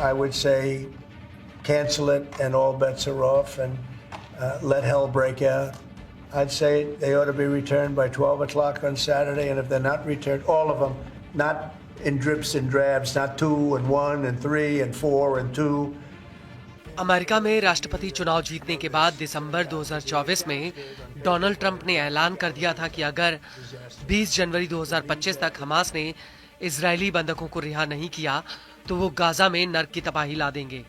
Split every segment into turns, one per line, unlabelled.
I would say cancel it and all bets are off and let hell break out. I'd say they ought to be returned by 12 o'clock on Saturday, and if they're not returned, all of them, not in drips and drabs, not 2 and 1 and 3 and 4 and 2.
America में राष्ट्रपति चुनाव जीतने के बाद दिसंबर 2024 में Donald Trump ने ऐलान कर दिया था कि अगर 20 जनवरी 2025 तक हमास ने इजरायली बंधकों को रिहा नहीं किया तो वो गाजा में नर्क की तबाही ला देंगे।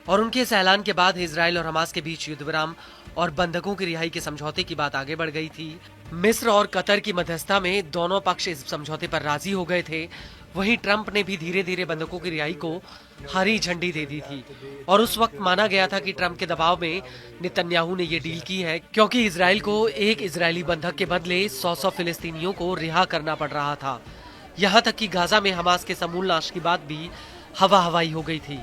और उनके इस ऐलान के बाद इजरायल और हमास के बीच युद्ध विराम और बंधकों की रिहाई के समझौते की बात आगे बढ़ गई थी। मिस्र और कतर की मध्यस्थता में दोनों पक्ष इस समझौते पर राजी हो गए थे। वहीं ट्रंप ने भी धीरे धीरे बंधकों की रिहाई को हरी झंडी दे दी थी और उस वक्त माना गया था कि ट्रंप के दबाव में नेतन्याहू ने ये डील की है, क्योंकि इजरायल को एक इजरायली बंधक के बदले 100 फिलिस्तीनियों को रिहा करना पड़ रहा था। यहाँ तक कि गाजा में हमास के समूल नाश की बात भी हवा हवाई हो गई थी।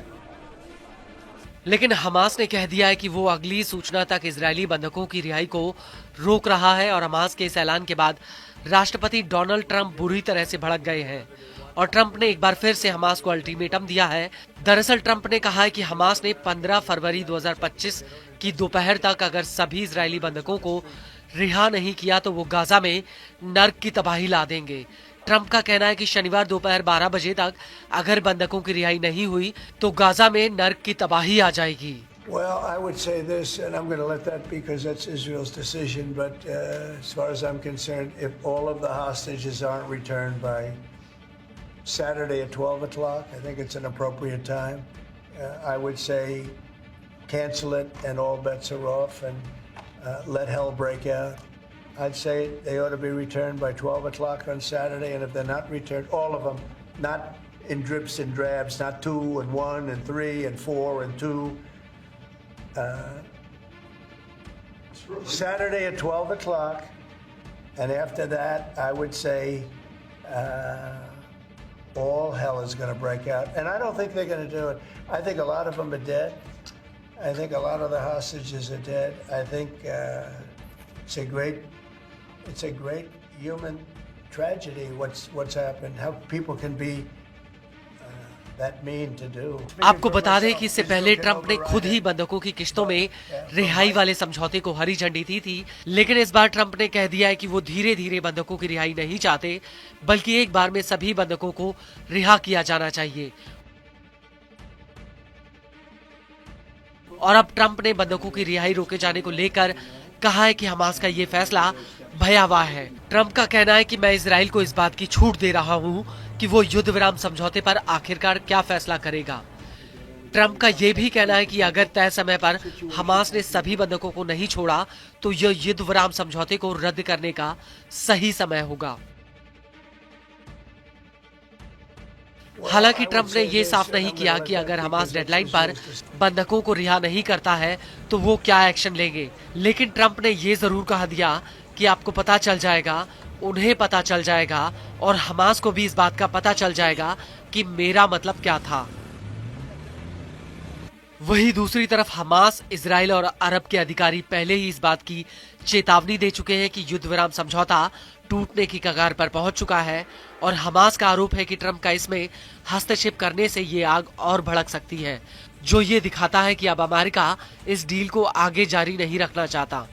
लेकिन हमास ने कह दिया है कि वो अगली सूचना तक इजरायली बंधकों की रिहाई को रोक रहा है और हमास के इस ऐलान के बाद राष्ट्रपति डोनाल्ड ट्रंप बुरी तरह से भड़क गए हैं और ट्रंप ने एक बार फिर से हमास को अल्टीमेटम दिया है। दरअसल ट्रंप ने कहा है कि हमास ने 15 फरवरी 2025 की दोपहर तक अगर सभी इजरायली बंधकों को रिहा नहीं किया तो वो गाजा में नर्क की तबाही ला देंगे। ट्रंप का कहना है कि शनिवार दोपहर 12 बजे तक अगर बंधकों की रिहाई नहीं हुई तो गाजा में नर्क की तबाही आ जाएगी।
Well, I would say this, and I'm going to let that because that's Israel's decision, but as far as I'm concerned, if all of the hostages aren't returned by Saturday at 12 o'clock, I think it's an appropriate time. I would say cancel it and all bets are off and let hell break out. I'd say they ought to be returned by 12 o'clock on Saturday, and if they're not returned, all of them, not in drips and drabs, not 2 and 1 and 3 and 4 and 2. Saturday at 12 o'clock, and after that, I would say all hell is going to break out. And I don't think they're going to do it. I think a lot of them are dead. I think a lot of the hostages are dead. I think it's a great human tragedy what's happened, how people can be that mean to do.
आपको बता दें कि इससे पहले Trump ने खुद ही बंधकों की किश्तों में रिहाई वाले समझौते को हरी झंडी दी थी, लेकिन इस बार ट्रंप ने कह दिया है कि वो धीरे धीरे बंधकों की रिहाई नहीं चाहते, बल्कि एक बार में सभी बंधकों को रिहा किया जाना चाहिए। और अब ट्रंप ने बंधकों की रिहाई रोके जाने को लेकर कहा है कि हमास का ये फैसला भयावह है। ट्रंप का कहना है कि मैं इजराइल को इस बात की छूट दे रहा हूं कि वो युद्ध विराम समझौते पर आखिरकार क्या फैसला करेगा। ट्रंप का ये भी कहना है कि अगर तय समय पर हमास ने सभी बंधकों को नहीं छोड़ा तो यह युद्ध विराम समझौते को रद्द करने का सही समय होगा। हालांकि ट्रंप ने यह साफ नहीं किया कि अगर हमास डेडलाइन पर बंधकों को रिहा नहीं करता है तो वो क्या एक्शन लेंगे, लेकिन ट्रंप ने यह जरूर कहा दिया कि आपको पता चल जाएगा, उन्हें पता चल जाएगा और हमास को भी इस बात का पता चल जाएगा कि मेरा मतलब क्या था। वहीं दूसरी तरफ हमास, इजराइल और अरब के अधिकारी पहले ही इस बात की चेतावनी दे चुके हैं कि युद्ध विराम समझौता टूटने की कगार पर पहुंच चुका है और हमास का आरोप है कि ट्रंप का इसमें हस्तक्षेप करने से ये आग और भड़क सकती है, जो ये दिखाता है कि अब अमेरिका इस डील को आगे जारी नहीं रखना चाहता।